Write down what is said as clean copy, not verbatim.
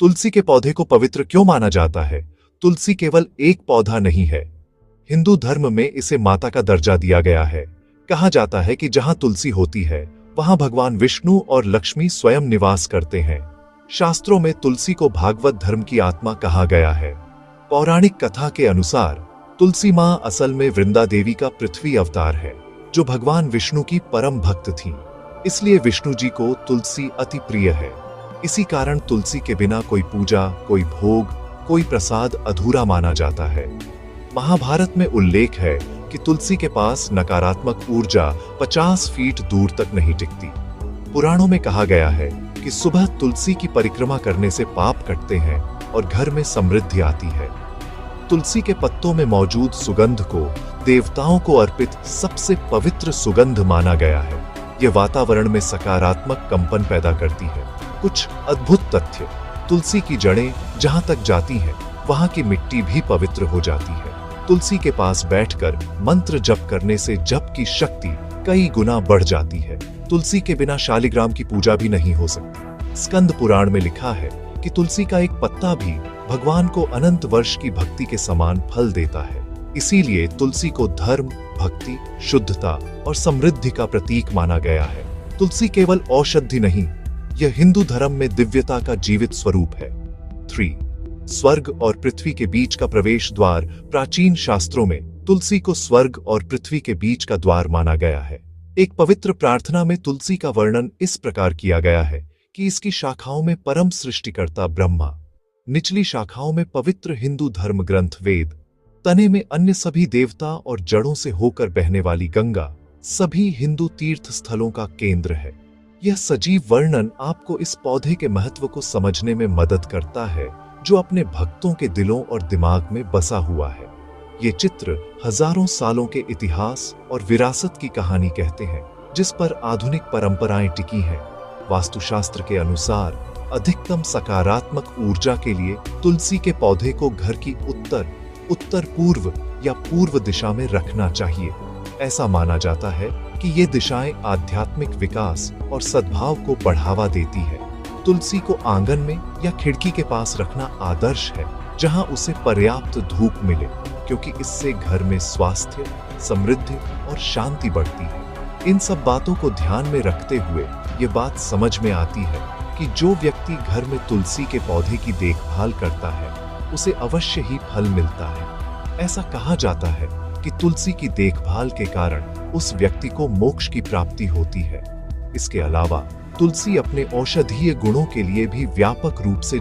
तुलसी के पौधे को पवित्र क्यों माना जाता है? तुलसी केवल एक पौधा नहीं है। हिंदू धर्म में इसे माता का दर्जा दिया गया है। कहा जाता है कि जहां तुलसी होती है वहां भगवान विष्णु और लक्ष्मी स्वयं निवास करते हैं। शास्त्रों में तुलसी को भागवत धर्म की आत्मा कहा गया है। पौराणिक कथा के अनुसार तुलसी मां असल में वृंदा देवी का पृथ्वी अवतार है, जो भगवान विष्णु की परम भक्त थीं। इसलिए विष्णु जी को तुलसी अति प्रिय है। इसी कारण तुलसी के बिना कोई पूजा, कोई भोग, कोई प्रसाद अधूरा माना जाता है। महाभारत में उल्लेख है कि तुलसी के पास नकारात्मक ऊर्जा 50 फीट दूर तक नहीं टिकती। पुराणों में कहा गया है कि सुबह तुलसी की परिक्रमा करने से पाप कटते हैं और घर में समृद्धि आती है। तुलसी के पत्तों में मौजूद सुगंध को देवताओं को अर्पित सबसे पवित्र सुगंध माना गया है। यह वातावरण में सकारात्मक कंपन पैदा करती है। कुछ अद्भुत तथ्य: तुलसी की जड़ें जहां तक जाती हैं, वहां की मिट्टी भी पवित्र हो जाती है। तुलसी के पास बैठकर मंत्र जप करने से जप की शक्ति कई गुना बढ़ जाती है। तुलसी के बिना शालिग्राम की पूजा भी नहीं हो सकती। स्कंद पुराण में लिखा है कि तुलसी का एक पत्ता भी भगवान को अनंत वर्ष की भक्ति के समान फल देता है। इसीलिए तुलसी को धर्म, भक्ति, शुद्धता और समृद्धि का प्रतीक माना गया है। तुलसी केवल औषधि नहीं, यह हिंदू धर्म में दिव्यता का जीवित स्वरूप है। 3. स्वर्ग और पृथ्वी के बीच का प्रवेश द्वार। प्राचीन शास्त्रों में तुलसी को स्वर्ग और पृथ्वी के बीच का द्वार माना गया है। एक पवित्र प्रार्थना में तुलसी का वर्णन इस प्रकार किया गया है कि इसकी शाखाओं में परम सृष्टिकर्ता ब्रह्मा, निचली शाखाओं में पवित्र हिंदू धर्म ग्रंथ वेद, तने में अन्य सभी देवता और जड़ों से होकर बहने वाली गंगा सभी हिंदू तीर्थ स्थलों का केंद्र है। यह सजीव वर्णन आपको इस पौधे के महत्व को समझने में मदद करता है, जो अपने भक्तों के दिलों और दिमाग में बसा हुआ है। ये चित्र हजारों सालों के इतिहास और विरासत की कहानी कहते हैं, जिस पर आधुनिक परंपराएं टिकी हैं। वास्तुशास्त्र के अनुसार अधिकतम सकारात्मक ऊर्जा के लिए तुलसी के पौधे को घर की उत्तर पूर्व या पूर्व दिशा में रखना चाहिए। ऐसा माना जाता है कि ये दिशाएं आध्यात्मिक विकास और सद्भाव को बढ़ावा देती है। तुलसी को आंगन में या खिड़की के पास रखना आदर्श है, जहां उसे पर्याप्त धूप मिले, क्योंकि इससे घर में स्वास्थ्य, समृद्धि और शांति बढ़ती है। इन सब बातों को ध्यान में रखते हुए ये बात समझ में आती है कि जो व्यक्ति घर में तुलसी के पौधे की देखभाल करता है, उसे अवश्य ही फल मिलता है। ऐसा कहा जाता है कि तुलसी की देखभाल के कारण उस व्यक्ति को मोक्ष की प्राप्ति होती है। इसके अलावा तुलसी अपने औषधीय गुणों के लिए भी व्यापक रूप से